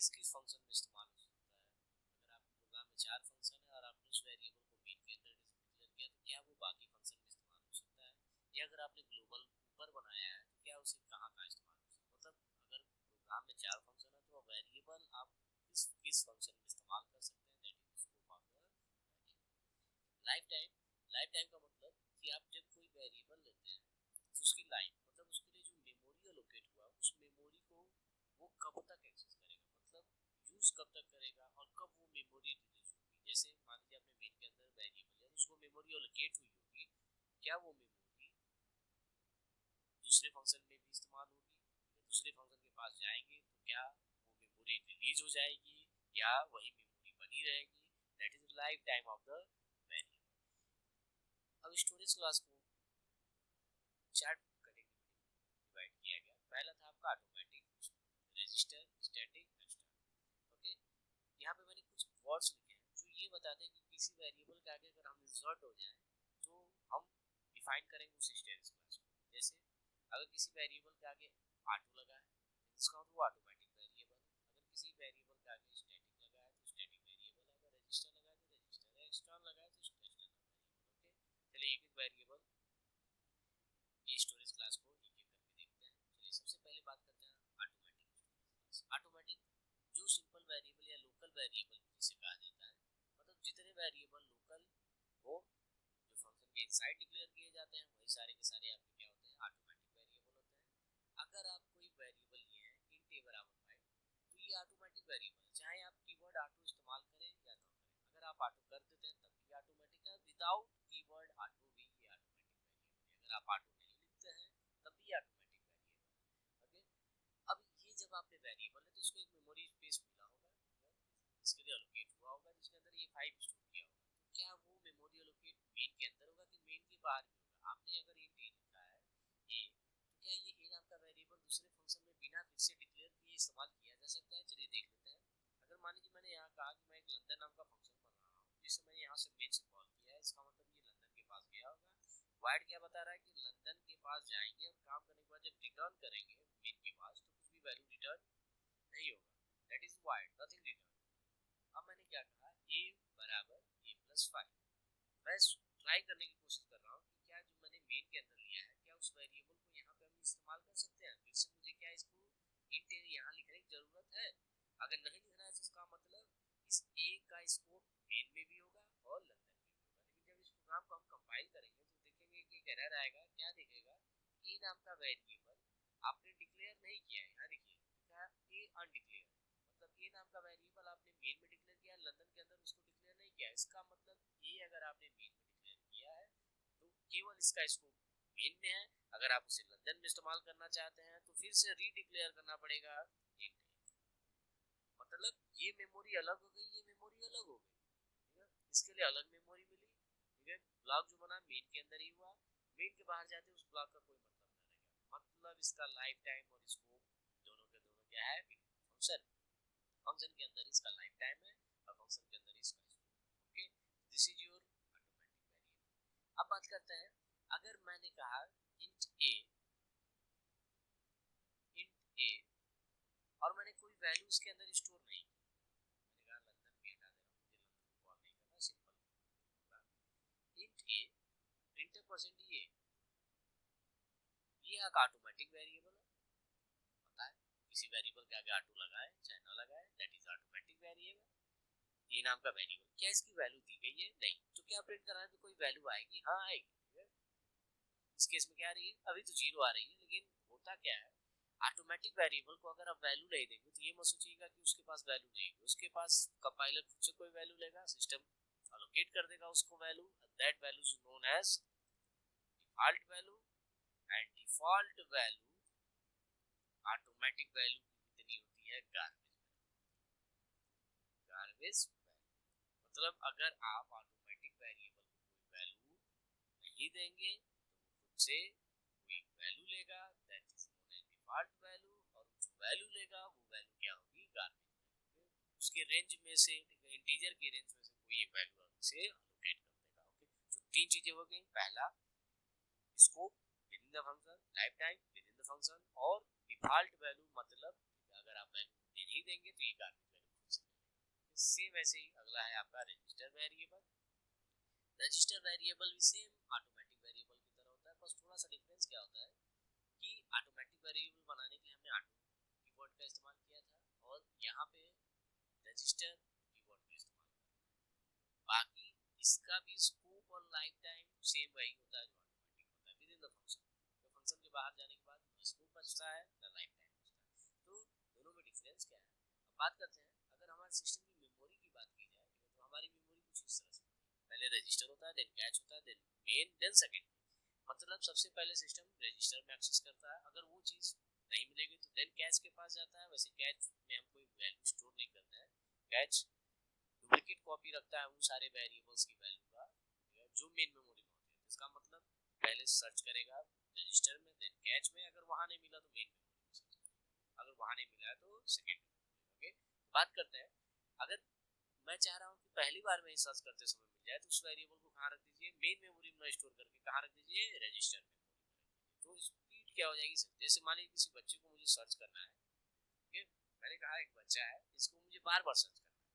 किस किस फंक्शन में इस्तेमाल हो सकता है। अगर आपके प्रोग्राम में 4 फंक्शन है और आपने उस वेरिएबल को मेन के अंदर डिक्लेयर किया तो क्या वो बाकी फंक्शन में इस्तेमाल हो सकता है, या अगर आपने ग्लोबल ऊपर बनाया है तो क्या उसे कहाँ कहाँ इस्तेमाल हो सकता है। मतलब अगर प्रोग्राम में 4 फंक्शन है तो वेरिएबल आप किस किस फंक्शन में इस्तेमाल कर सकते हैं, that is scope of the life time. Life time का मतलब कि आप जब कोई वेरिएबल लेते हैं तो उसकी लाइफ मतलब उसके लिए जो मेमोरी एलोकेट हुआ उस मेमोरी को वो कब तक एक्सेस करेगा, मतलब यूज कब तक करेगा और कब वो मेमोरी रिलीज होगी। जैसे मान लीजिए आपने मेन के अंदर वेरिएबल है तो उसको मेमोरी एलोकेट हुई होगी, क्या वो मेमोरी दूसरे फंक्शन में भी इस्तेमाल होगी, या दूसरे फंक्शन के पास जाएंगे तो क्या वो मेमोरी रिलीज हो जाएगी या वही मेमोरी बनी रहेगी, that is life time of the variable. अब स्टोरेज क्लास को 4 कैटेगरी में डिवाइड किया गया। पहला था आपका automatic, register, static, external. Okay, यहाँ पे मैंने कुछ वर्ड्स लिखे हैं जो ये बताते हैं कि किसी वेरिएबल के आगे अगर हम इंसर्ट हो जाएं तो हम डिफाइन करेंगे उस स्टोरेज क्लास को। जैसे अगर किसी वेरिएबल के आगे ऑटो लगा है इसका मतलब वो ऑटोमेटिक वेरिएबल है, अगर किसी वेरिएबल के आगे स्टैटिक लगा है तो स्टैटिक वेरिएबल है, अगर रजिस्टर लगा है तो रजिस्टर है, एक्सटर्नल लगा है तो एक्सटर्नल वेरिएबल। ओके, चलिए एक एक वेरिएबल ये स्टोरेज क्लास को एक एक करके देखते हैं। चलिए सबसे पहले बात करते हैं ऑटोमेटिक स्टोरेज क्लास। ऑटोमेटिक जो सिंपल वेरिएबल या लोकल वेरिएबल जिसे कहा जाता है, मतलब जितने वेरिएबल लोकल हो जो फंक्शन के इनसाइड डिक्लेयर किए जाते हैं वही सारे के सारे आपके क्या होते हैं, ऑटोमेटिक वेरिएबल होते हैं। अगर आप कोई वेरिएबल लिए हैं इंट ए बराबर 5 तो ये ऑटोमेटिक वेरिएबल है, चाहे आप कीवर्ड ऑटो इस्तेमाल करें या ना करें। अगर आप ऑटो कर देते हैं तब भी ऑटोमेटिक है, विदाउट कीवर्ड ऑटो भी ये ऑटोमेटिक वेरिएबल है। अगर आप ऑटो नहीं लिखते हैं तब भी ऑटोमेटिक वेरिएबल है। ओके, अब ये जब आपने वेरिएबल है तो इसको एक मेमोरी स्पेस मिला होगा, इसके लिए एलोकेट हुआ होगा जिसके अंदर ये 5 स्टोर किया होगा। तो क्या वो मेमोरी एलोकेट मेन के अंदर होगा कि मेन के बाहर भी होगा। आपने अगर इंट ए लिखा है ए तो क्या ये ए नाम का वेरिएबल दूसरे फंक्शन में बिना फिर से डिक्लेयर किए इस्तेमाल किया जा सकता है। चलिए देख लेते हैं। अगर मान लीजिए मैंने यहाँ कहा कि मैं एक लंदन नाम का फंक्शन बना रहा हूँ जिसे मैंने यहाँ से मेन से कॉल किया है, इसका मतलब ये लंदन के पास गया होगा। वाइड क्या बता रहा है कि लंदन के पास जाएंगे और काम करने के बाद जब रिटर्न करेंगे मेन के पास तो कुछ भी वैल्यू रिटर्न नहीं होगा, that is wide, nothing return. अब मैंने क्या कहा a बराबर a+5। मैं ट्राई करने की कोशिश कर रहा हूँ कि क्या जो मैंने मेन के अंदर लिया है क्या उस वेरिएबल को यहाँ पे हम इस्तेमाल कर सकते हैं। फिर से मुझे क्या इसको इंट यहाँ लिखने की जरूरत है। अगर नहीं लिखना है तो इसका मतलब इस ए का स्कोप मेन में भी होगा और लंदन में भी होगा। लेकिन जब इस प्रोग्राम को हम कंपाइल करेंगे तो देखेंगे कि एक एरर आएगा, क्या दिखेगा, ए नाम का वेरिएबल आपने डिक्लेयर नहीं किया है। यहाँ देखिए लिखा है ए अनडिक्लेयर्ड, मतलब ए नाम का वेरिएबल आपने मेन में डिक्लेयर किया, लंदन के अंदर उसको डिक्लेयर नहीं किया। इसका मतलब ये अगर आपने मेन में डिक्लेयर किया है तो केवल इसका स्कोप मेन में है। अगर आप उसे लंदन में इस्तेमाल करना चाहते हैं तो फिर से रीडिक्लेयर करना पड़ेगा इंट। मतलब ये मेमोरी अलग हो गई, ये मेमोरी अलग हो गई, ठीक है, इसके लिए अलग मेमोरी मिली। ठीक है, ब्लॉक जो बना मेन के अंदर ही हुआ, मेन के बाहर जाते उस ब्लॉक का कोई मतलब नहीं रहेगा। मतलब इसका लाइफ टाइम और स्कोप दोनों के दोनों क्या है, फंक्शन। फंक्शन के अंदर इसका लाइफ टाइम है और फंक्शन के अंदर इसका scope. Okay, this is your automatic variable. अब बात करते हैं अगर मैंने कहा इंट ए, इंट ए और मैंने कोई वैल्यू इसके अंदर स्टोर नहीं की, मैंने कहा लंदन भी हटा दे रहा हूँ, मुझे लंदन को कॉल नहीं करना, सिंपल होगा इंट ए प्रिंटर %, ये एक ऑटोमेटिक वेरिएबल है। पता है किसी वेरिएबल के आगे ऑटो लगाए चाहे ना लगाए, दैट इज ऑटोमेटिक वेरिएबल। ये नाम का वेरिएबल, क्या इसकी वैल्यू दी गई है, नहीं, तो क्या प्रिंट कराने पे कोई वैल्यू आएगी, हाँ आएगी। इस केस में क्या आ रही है, अभी तो 0 आ रही है, लेकिन होता क्या है ऑटोमेटिक वेरिएबल को अगर आप वैल्यू नहीं देंगे तो ये मत सोचिएगा कि उसके पास वैल्यू नहीं है। उसके पास कंपाइलर खुद से कोई वैल्यू लेगा, सिस्टम अलोकेट कर देगा उसको value, that value is known as default value. And default value automatic value कितनी होती है, गार्बेज गार्बेज वैल्यू। मतलब अगर आप ऑटोमेटिक वेरिएबल को कोई वैल्यू नहीं देंगे तो वो खुद से कोई वैल्यू लेगा, that is known as default value. और जो वैल्यू लेगा वो वैल्यू क्या होगी, गार्बेज वैल्यू। उसके रेंज में से इंटीजर की रेंज में से कोई एक वैल्यू से अलोकेट कर देगा। ओके, तो 3 चीजें हो गई, पहला scope with in the function, life time with in the function, और डिफॉल्ट वैल्यू मतलब अगर आप वैल्यू नहीं देंगे तो ये कार्मिक वैल्यू खुद से लेगा। सेम वैसे ही अगला है आपका रजिस्टर वेरिएबल। रजिस्टर वेरिएबल भी सेम ऑटोमेटिक वेरिएबल की तरह होता है, बस थोड़ा सा डिफरेंस क्या होता है कि ऑटोमेटिक वेरिएबल बनाने के लिए हमने ऑटो कीवर्ड का इस्तेमाल किया था और यहाँ पे रजिस्टर कीवर्ड का इस्तेमाल किया। बाकी इसका भी स्कोप और लाइफ टाइम सेम वही होता है जो ऑटोमेटिक होता है विद इन द फंक्शन। तो फंक्शन के बाहर जाने के बाद न स्कोप बचता है न लाइफ टाइम बचता है। तो दोनों में डिफरेंस क्या है। अब बात करते हैं अगर हमारे सिस्टम की मेमोरी की बात की जाए तो हमारी मेमोरी कुछ इस तरह से पहले रजिस्टर होता है, देन कैच होता है, देन मेन, देन सेकेंडरी। मतलब सबसे पहले सिस्टम रजिस्टर में एक्सेस करता है, अगर वो चीज नहीं मिलेगी तो देन कैच के पास जाता है। वैसे कैच में हम कोई वैल्यू स्टोर नहीं करते हैं, कैच डुप्लीकेट कॉपी रखता है उन सारे वेरिएबल्स की वैल्यू का जो मेन मेमोरी में होती है। इसका मतलब पहले सर्च करेगा रजिस्टर में, देन कैच में, अगर वहां नहीं मिला तो मेन मेमोरी में सर्च करेगा, अगर वहां नहीं मिला तो सेकेंडरी। ओके, बात करते हैं अगर मैं चाह रहा हूँ कि पहली बार में सर्च करते समय मिल जाए तो उस वेरिएबल को कहाँ रख दीजिए, मेन मेमोरी में स्टोर करके कहाँ रख दीजिए, रजिस्टर में। तो स्पीड क्या हो जाएगी सर, जैसे मान लीजिए किसी बच्चे को मुझे सर्च करना है, ओके, मैंने कहा एक बच्चा है इसको मुझे बार बार सर्च करना है,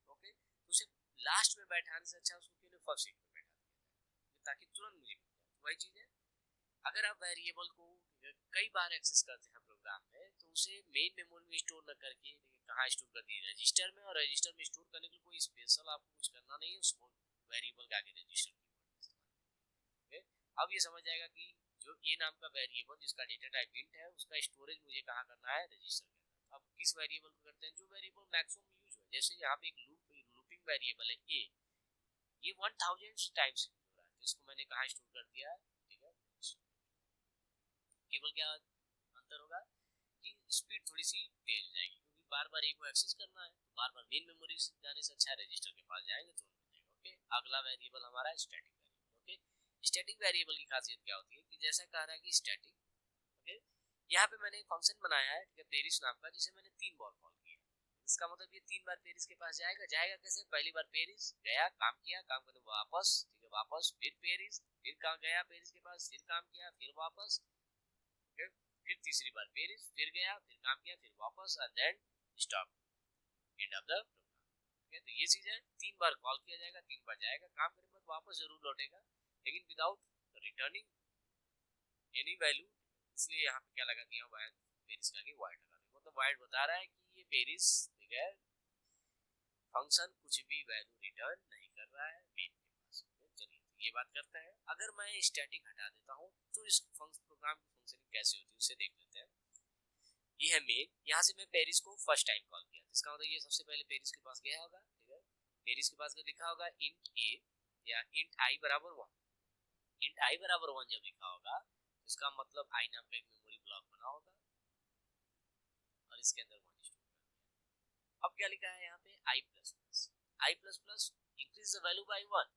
ओके, तो उसे लास्ट में बैठाने से अच्छा उसको केवल फर्स्ट सीट में बैठा दिया ताकि तुरंत मुझे मिल जाए। वही चीज है अगर आप वेरिएबल को कई बार एक्सेस करते हैं प्रोग्राम में तो उसे मेन मेमोरी में स्टोर न करके कहाँ स्टोर कर दिए, रजिस्टर में। और रजिस्टर में स्टोर करने के लिए कोई स्पेशल आपको कुछ करना नहीं है, उस वेरिएबल के आगे रजिस्टर कीवर्ड। अब ये समझ जाएगा कि जो ए नाम का वेरिएबल जिसका डेटा टाइप इंट है उसका स्टोरेज मुझे कहाँ करना है, रजिस्टर के अंदर। अब किस वेरिएबल को करते हैं, जो वेरिएबल मैक्सिमम यूज हो, जैसे यहाँ पे एक लूपिंग वेरिएबल है ए, ये 1000 टाइम्स यूज हो रहा है तो इसको मैंने कहाँ स्टोर कर दिया है, ठीक है। केवल क्या अंतर होगा कि स्पीड थोड़ी सी तेज हो जाएगी क्योंकि बार बार एक को एक्सेस करना है, तो बार बार मेन मेमोरी से जाने से अच्छा रजिस्टर के पास जाएंगे तो मिल जाएगा। ओके, अगला वेरिएबल हमारा static variable. Okay, static variable की खासियत क्या होती है कि जैसा कह रहा है कि स्टैटिक, ओके, यहाँ पे मैंने एक फंक्शन बनाया है, ठीक है, पेरिस नाम का, जिसे मैंने 3 बार कॉल किया। इसका मतलब ये 3 बार पेरिस के पास जाएगा। जाएगा कैसे, पहली बार पेरिस गया, काम किया, काम करने वापस, ठीक है, वापस फिर पेरिस, फिर कहाँ गया पेरिस के पास, फिर काम किया, फिर वापस, फिर तीसरी बार पेरिस, फिर गया, फिर काम किया, फिर वापस, and then stop, end of the program. तो ये चीज है, 3 बार कॉल किया जाएगा, 3 बार जाएगा, काम करने के बाद वापस जरूर लौटेगा लेकिन विदाउट रिटर्निंग एनी वैल्यू। इसलिए यहाँ पे क्या लगा दिया, वाइड पेरिस का आगे वाइड लगा दिया, मतलब वाइड बता रहा है कि ये पेरिस, ठीक है, फंक्शन कुछ भी वैल्यू रिटर्न नहीं कर रहा है मेन के पास। चलिए ये बात करते हैं, अगर मैं स्टैटिक हटा देता हूँ तो इस प्रोग्राम की फंक्शनिंग कैसे होती है उसे देख लेते हैं। ये है मेन, यहाँ से मैं पेरिस को फर्स्ट टाइम कॉल किया, इसका मतलब ये सबसे पहले पेरिस के पास गया होगा, ठीक है, पेरिस के पास लिखा होगा इंट ए या इंट आई बराबर 1। इंट आई बराबर 1 जब लिखा होगा तो इसका मतलब आई नाम का एक मेमोरी ब्लॉक बना होगा और इसके अंदर 1 स्टोर कर दिया। अब क्या लिखा है यहाँ पे, I plus plus, I plus plus increase the value by 1,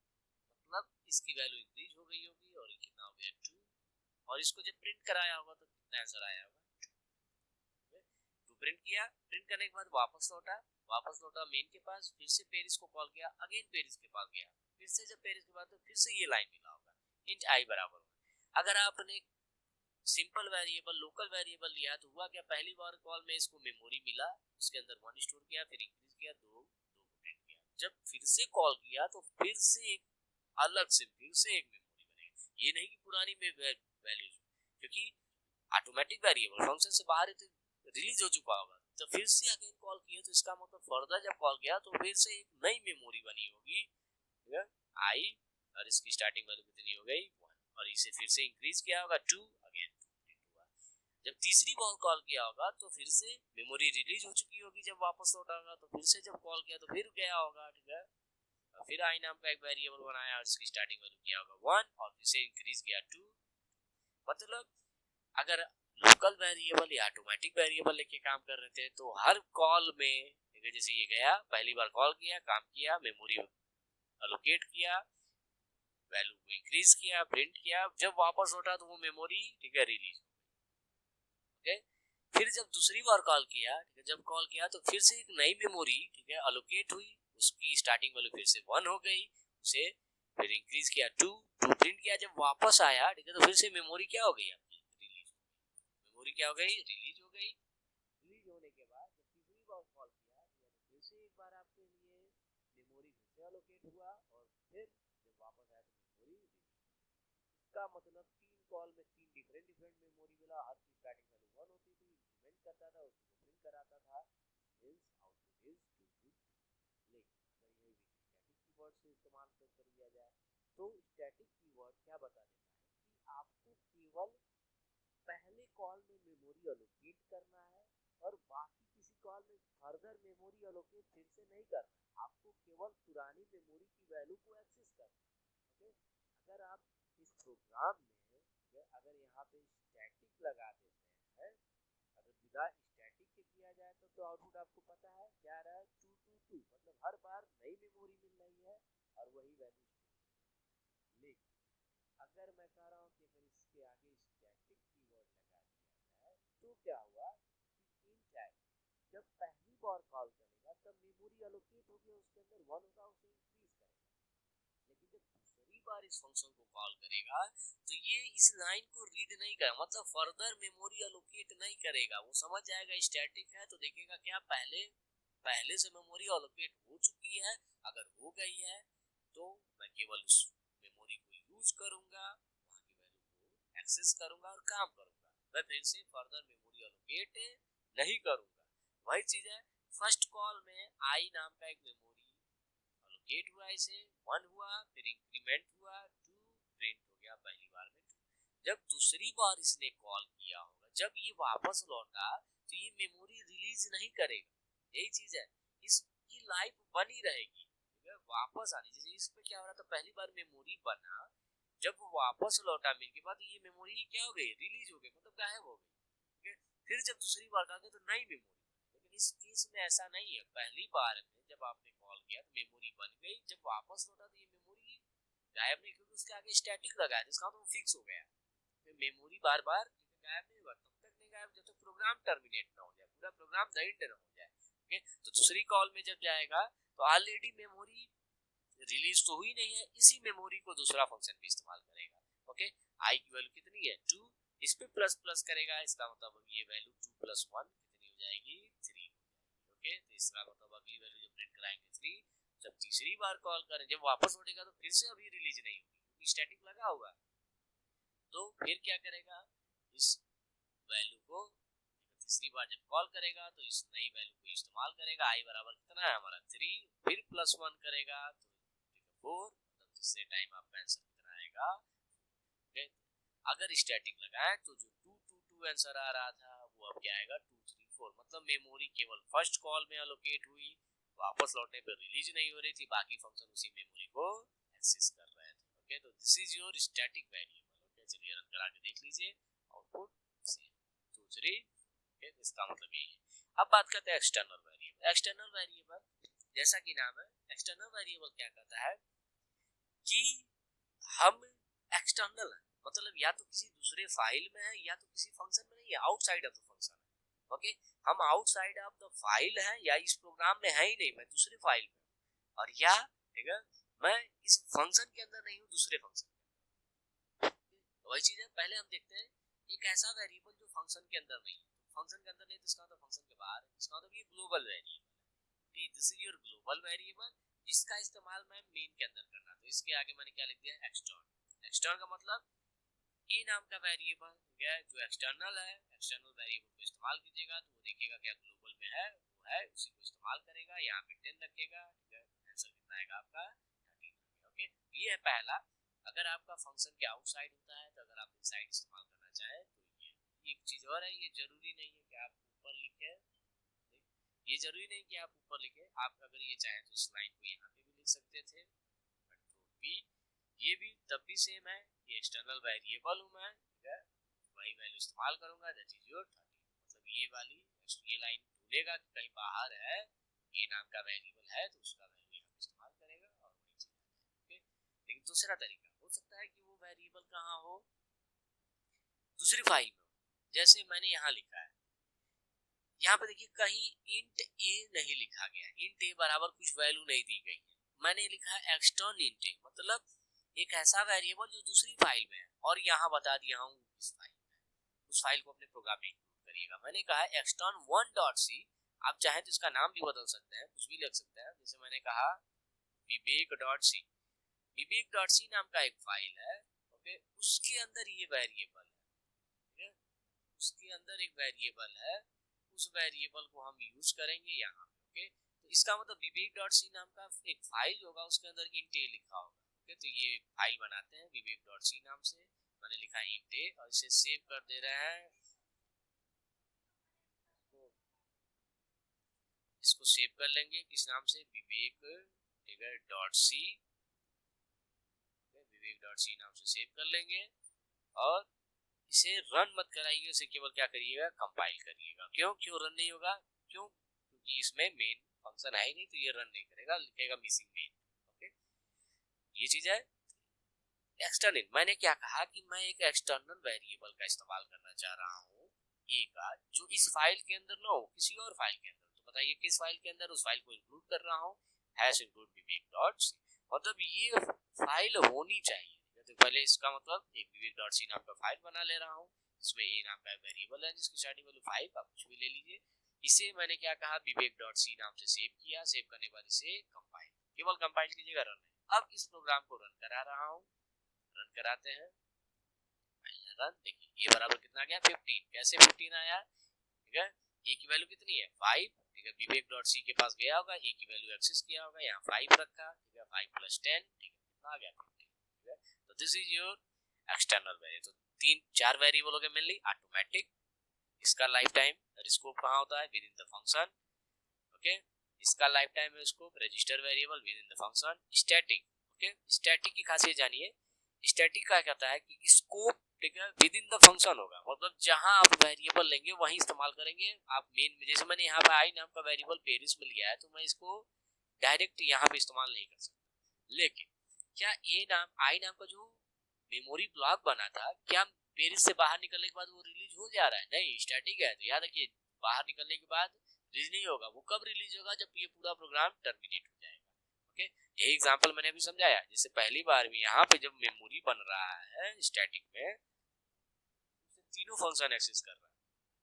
मतलब इसकी वैल्यू इंक्रीज हो गई होगी और ये कितना हो गया 2, और इसको जब प्रिंट कराया होगा तो कितना आंसर आया होगा, तो प्रिंट किया, प्रिंट करने के बाद वापस लौटा मेन के पास, फिर से पेरिस को कॉल किया, अगेन पेरिस के पास गया, फिर से जब पेरिस के बाद तो फिर से ये लाइन मिला होगा इंट आई बराबर 1। अगर आपने सिंपल वेरिएबल लोकल वेरिएबल लिया तो हुआ क्या, पहली बार कॉल में इसको मेमोरी मिला, उसके अंदर 1 स्टोर किया, फिर इंक्रीज किया 2 को प्रिंट किया, जब फिर से कॉल किया तो फिर से एक अलग से फिर से एक मेमोरी बनेगा। ये नहीं कि पुरानी में वैल्यू, क्योंकि ऑटोमेटिक वेरिएबल फंक्शन से बाहर तो रिलीज हो चुका होगा, तो फिर से अगेन कॉल किया तो इसका मतलब फर्दर जब कॉल किया तो फिर से एक नई मेमोरी बनी होगी, आई, और इसकी स्टार्टिंग वैल्यू कितनी हो गई 1, और इसे फिर से इंक्रीज किया होगा 2, अगेन जब तीसरी बार कॉल किया होगा तो फिर से मेमोरी रिलीज हो चुकी होगी, जब वापस लौटा होगा तो फिर से जब कॉल किया तो फिर गया होगा, ठीक है, फिर आई नाम का एक वेरिएबल बनाया और इसकी स्टार्टिंग वैल्यू किया होगा 1 और फिर से इंक्रीज किया 2। मतलब अगर लोकल वेरिएबल या ऑटोमेटिक वेरिएबल लेके काम कर रहे थे तो हर कॉल में जैसे ये गया, पहली बार कॉल किया, काम किया, मेमोरी अलोकेट किया, वैल्यू को इंक्रीज किया, प्रिंट किया, जब वापस लौटा तो वो मेमोरी, ठीक है, रिलीज, ठीक है, फिर जब दूसरी बार कॉल किया, ठीक है, जब कॉल किया तो फिर से एक नई मेमोरी, ठीक है, अलोकेट हुई, उसकी स्टार्टिंग वैल्यू फिर से 1 हो गई, उसे फिर इंक्रीज किया 2 प्रिंट किया, जब वापस आया, ठीक है, तो फिर से मेमोरी क्या हो गई आपकी, रिलीज, मेमोरी क्या हो गई, रिलीज हो गई। रिलीज होने के बाद जब तीसरी बार आपके लिए मेमोरी फिर से एलोकेट हुआ और फिर जब वापस आया तो मेमोरी इसका मतलब 3 कॉल में 3 डिफरेंट मेमोरी मिला, हर की स्टार्टिंग वैल्यू 1 होती थी, इंक्रीमेंट करता था, उसको प्रिंट कराता था, मींस आउटपुट इज 2 2 2। लेकिन अगर यही स्टैटिक कीवर्ड से इस्तेमाल कर लिया जाए तो स्टैटिक कीवर्ड क्या बता देता है कि आपको केवल पहले कॉल में मेमोरी एलोकेट करना है और बाकी किसी कॉल में फर्दर मेमोरी एलोकेट फिर से नहीं करना है, आपको केवल पुरानी मेमोरी की वैल्यू को एक्सेस करना है। ओके, अगर आप इस प्रोग्राम में अगर यहाँ पे स्टैटिक लगा देते हैं, अगर विदा स्टैटिक के किया जाए तो आउटपुट आपको पता है क्या रहा है 2 2 2, मतलब हर बार नई मेमोरी मिल रही है और वही वैल्यू। लेकिन अगर मैं कह रहा हूँ कि अगर इसके आगे स्टैटिक कीवर्ड लगा दिया जाए तो क्या हुआ कि इन टाइम जब पहली बार कॉल करेगा तब मेमोरी एलोकेट हो गया, उसके अंदर 1 होगा, उसे इंक्रीज करेगा। लेकिन जब दूसरी बार इस फंक्शन को कॉल करेगा तो ये इस लाइन को रीड नहीं करेगा, मतलब फर्दर मेमोरी एलोकेट नहीं करेगा। वो समझ जाएगा स्टैटिक है तो देखेगा क्या पहले से मेमोरी एलोकेट हो चुकी है, अगर हो गई है तो मैं केवल उस मेमोरी को यूज करूंगा, वहां की वैल्यू को एक्सेस करूंगा और काम करूंगा, मैं फिर से फर्दर मेमोरी एलोकेट नहीं करूंगा। वही चीज है फर्स्ट कॉल में आई नाम का एक मेमोरी एलोकेट हुआ, इसे 1 हुआ, फिर इंक्रीमेंट हुआ 2, प्रिंट हो गया पहली बार में 2। जब दूसरी बार इसने कॉल किया होगा, जब ये वापस लौटा तो ये मेमोरी रिलीज नहीं करेगा। यही चीज है, इसकी लाइफ बनी रहेगी वापस आने। जैसे इस पे क्या हो रहा था, पहली बार मेमोरी बना, जब वो वापस लौटा मिल के बाद ये मेमोरी क्या हो गई, रिलीज हो गई, मतलब गायब हो गई। फिर जब दूसरी बार कहा तो नई मेमोरी। लेकिन इस केस में ऐसा नहीं है, पहली बार में जब आपने कॉल किया तो मेमोरी बन गई, जब वापस लौटा तो ये मेमोरी गायब नहीं, क्योंकि उसके आगे स्टैटिक लगा है जिसका तो फिक्स हो गया। फिर मेमोरी बार बार गायब नहीं होगा, तब तक नहीं गायब जब तक प्रोग्राम टर्मिनेट ना हो जाए, पूरा प्रोग्राम नहीं ना हो जाए। ओके, तो दूसरी कॉल में जब जाएगा तो ऑलरेडी मेमोरी रिलीज तो हुई नहीं है, इसी मेमोरी को दूसरा फंक्शन भी इस्तेमाल करेगा। ओके, आई की वैल्यू कितनी है 2, इस पे प्लस प्लस करेगा, इसका मतलब ये वैल्यू 2 + 1 कितनी हो जाएगी 3। ओके, तो इसका मतलब अगली वैल्यू जब प्रिंट कराएंगे 3, जब तीसरी बार कॉल करें जब वापस लौटेगा तो फिर से अभी रिलीज नहीं होगी क्योंकि स्टैटिक लगा होगा। तो फिर क्या करेगा, इस वैल्यू को तीसरी बार जब कॉल करेगा तो इस नई वैल्यू को इस्तेमाल करेगा, आई बराबर कितना है हमारा 3, फिर +1 करेगा तो 4, मतलब तीसरे टाइम आपका आंसर कितना आएगा। okay? अगर स्टैटिक लगाए तो जो 2 2 2 आंसर आ रहा था वो अब क्या आएगा 2 3 4, मतलब मेमोरी केवल फर्स्ट कॉल में एलोकेट हुई, वापस लौटने पर रिलीज नहीं हो रही थी, बाकी फंक्शन उसी मेमोरी को एक्सेस कर रहे थे। ओके, तो this is your static variable. Okay, चलिए रन करा के देख लीजिए, आउटपुट सेम 2 3। ओके, इसका मतलब यही है। अब बात करते हैं एक्सटर्नल वेरिएबल। एक्सटर्नल वेरिएबल जैसा कि नाम है, एक्सटर्नल वेरिएबल क्या कहता है कि हम एक्सटर्नल है, मतलब या तो किसी दूसरे फाइल में है या तो किसी फंक्शन में नहीं है, आउटसाइड ऑफ द फंक्शन है। ओके, हम आउटसाइड ऑफ द फाइल है या इस प्रोग्राम में है ही नहीं, मैं दूसरे फाइल में, और या ठीक है मैं इस फंक्शन के अंदर नहीं हूँ, दूसरे फंक्शन में। तो वही चीज है, पहले हम देखते हैं एक ऐसा वेरिएबल जो फंक्शन के अंदर नहीं है, फंक्शन के अंदर नहीं तो इसका मतलब फंक्शन के बाहर है, इसका मतलब ये ग्लोबल वेरिएबल है। This is your global variable जिसका इस्तेमाल मैं मेन के अंदर करना, तो इसके आगे मैंने क्या लिख दिया एक्सटर्न। एक्सटर्न का मतलब ए नाम का वेरिएबल है जो एक्सटर्नल है, एक्सटर्नल वेरिएबल को इस्तेमाल कीजिएगा तो वो देखेगा क्या ग्लोबल में है, वो है उसी को इस्तेमाल करेगा, यहाँ पे 10 रखेगा, ठीक है, आंसर कितना आएगा आपका 13। ओके, ये है पहला। अगर आपका फंक्शन के आउटसाइड होता है तो अगर आप इनसाइड इस्तेमाल करना चाहे तो ये एक चीज और है, ये जरूरी नहीं है कि आप ऊपर लिखे, ये जरूरी नहीं कि आप ऊपर लिखे, आप अगर ये चाहें तो इस लाइन को यहाँ पे भी लिख सकते थे, बट तो भी ये भी तब भी सेम है, ये एक्सटर्नल वेरिएबल हूँ मैं, ठीक है, वही वैल्यू इस्तेमाल करूंगा, दैट इज योर 13। मतलब ये वाली ये लाइन ढूंढेगा कि कहीं बाहर है, ये नाम का वेरिएबल है तो उसका वैल्यू यहाँ पे इस्तेमाल करेगा और वही चीज है। लेकिन दूसरा तरीका हो सकता है कि वो वेरिएबल कहाँ हो, दूसरी फाइल में हो, जैसे मैंने यहाँ लिखा है, यहाँ पे देखिए कहीं इंट ए नहीं लिखा गया, इंट ए बराबर कुछ वैल्यू नहीं दी गई है, मैंने लिखा है एक्सटर्न इंट ए, मतलब एक ऐसा वेरिएबल जो दूसरी फाइल में है और यहाँ बता दिया हूँ इस फाइल में, उस फाइल को अपने प्रोग्राम में इंक्लूड करिएगा। मैंने कहा है extern1.c आप चाहें तो इसका नाम भी बदल सकते हैं, कुछ भी लिख सकते हैं। जैसे मैंने कहा विवेक.सी, विवेक.सी नाम का एक फाइल है, ओके, उसके अंदर ये वेरिएबल है, ठीक है, उसके अंदर एक वेरिएबल है, उस वेरिएबल को हम यूज करेंगे यहाँ, ओके। तो इसका मतलब विवेक.सी नाम का एक फाइल होगा, उसके अंदर int a लिखा होगा, ओके। तो ये फाइल बनाते हैं विवेक.सी नाम से, मैंने लिखा int a और इसे सेव कर दे रहे हैं। तो इसको सेव कर लेंगे किस नाम से, विवेक.सी, विवेक.सी नाम से सेव कर लेंगे। और इसे रन मत कराइए, इसे केवल क्या करिएगा, कंपाइल करिएगा। क्यों क्यों रन नहीं होगा, क्यों, क्योंकि इसमें मेन फंक्शन है ही नहीं, तो ये रन नहीं करेगा, लिखेगा मिसिंग मेन, ओके। ये चीज है। एक्सटर्नल, मैंने क्या कहा कि मैं एक एक्सटर्नल वेरिएबल का इस्तेमाल करना चाह रहा हूँ ए का, जो इस फाइल के अंदर ना हो, किसी और फाइल के अंदर। तो बताइए किस फाइल के अंदर, उस फाइल को इंक्लूड कर रहा हूँ, हैश इंक्लूड विवेक.सी, मतलब ये फाइल होनी चाहिए। तो पहले इसका मतलब एक विवेक.सी नाम का फाइल बना ले रहा हूँ, इसमें ए नाम का वेरिएबल है जिसकी स्टार्टिंग वैल्यू 5, आप कुछ भी ले लीजिए। इसे मैंने क्या कहा, विवेक.सी नाम से सेव किया, सेव करने के बाद इसे कंपाइल, केवल कंपाइल कीजिएगा, रन है। अब इस प्रोग्राम को रन करा रहा हूँ, रन कराते हैं, रन, देखिए ये बराबर कितना आ गया, 15। कैसे 15 आया, ठीक है, ए की वैल्यू कितनी है, 5, ठीक है, विवेक.सी के पास गया होगा, ए की वैल्यू एक्सेस किया होगा, यहाँ 5 रखा, ठीक है, 5 प्लस 10, ठीक है, कितना आ गया, 15, ठीक है। तो this is your external variable. तो 3-4 वेरिएबल हो गए मेनली, ऑटोमेटिक, इसका लाइफ टाइम स्कोप कहाँ होता है, within the function, okay. इसका life time scope register variable within the function, static, okay. Static की खासियत जानिए, स्टैटिक का कहता है कि स्कोप, ठीक है, विद इन द फंक्शन होगा, मतलब जहां आप वेरिएबल लेंगे वहीं इस्तेमाल करेंगे आप मेन में। जैसे मैंने यहाँ पे आई नाम का वेरिएबल पेरिस में लिया है, तो मैं इसको डायरेक्ट यहाँ पे इस्तेमाल नहीं कर सकता। लेकिन क्या ए नाम, आई नाम का जो मेमोरी ब्लॉक बना था, क्या पेरिस से बाहर निकलने के बाद वो रिलीज हो जा रहा है, नहीं, स्टैटिक है। तो याद रखिए, बाहर निकलने के बाद रिलीज नहीं होगा, वो कब रिलीज होगा, जब ये पूरा प्रोग्राम टर्मिनेट हो जाएगा, ओके। यही एग्जांपल मैंने अभी समझाया। जैसे पहली बार में यहाँ पे जब मेमोरी बन रहा है स्टैटिक में, तीनों फंक्शन एक्सेस कर रहा है,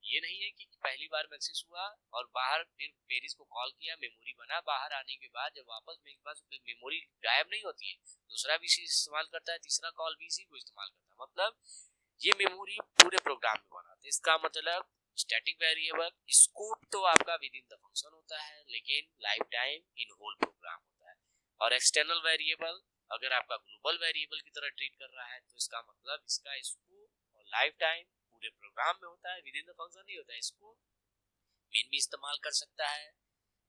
ये नहीं है कि पहली बार में एक्सेस हुआ और बाहर फिर पेरिस को कॉल किया, मेमोरी बना, बाहर आने के बाद जब वापस मेरे पास मेमोरी गायब नहीं होती है, दूसरा भी इसी इस्तेमाल करता है, तीसरा कॉल भी इसी को इस्तेमाल करता है, मतलब ये मेमोरी पूरे प्रोग्राम में बना था। इसका मतलब स्टैटिक वेरिएबल स्कोप तो आपका विद इन द फंक्शन होता है, लेकिन life time in whole program होता है। और एक्सटर्नल वेरिएबल अगर आपका ग्लोबल वेरिएबल की तरह ट्रीट कर रहा है, तो इसका मतलब इसका स्कोप और लाइफ टाइम पूरे प्रोग्राम में होता है, विद इन द फंक्शन नहीं होता है। इसको मेन भी इस्तेमाल कर सकता है,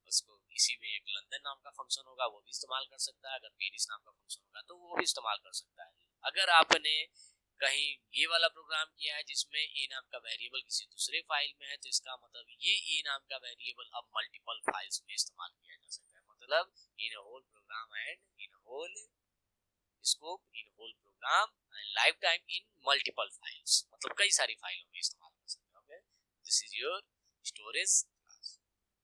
उसको इसी में एक लंदन नाम का फंक्शन होगा वो भी इस्तेमाल कर सकता है, अगर पेरिस नाम का फंक्शन होगा तो वो भी इस्तेमाल कर सकता है। अगर आपने कहीं ये वाला प्रोग्राम किया है जिसमें ए नाम का वेरिएबल किसी दूसरे फाइल में है, तो इसका मतलब ये ए नाम का वेरिएबल अब मल्टीपल फाइल्स में इस्तेमाल किया जा सकता है, मतलब in whole program and in whole scope, in whole program and life time in multiple files, मतलब कई सारी फाइलों में इस्तेमाल कर सकते हैं, okay. This is your storage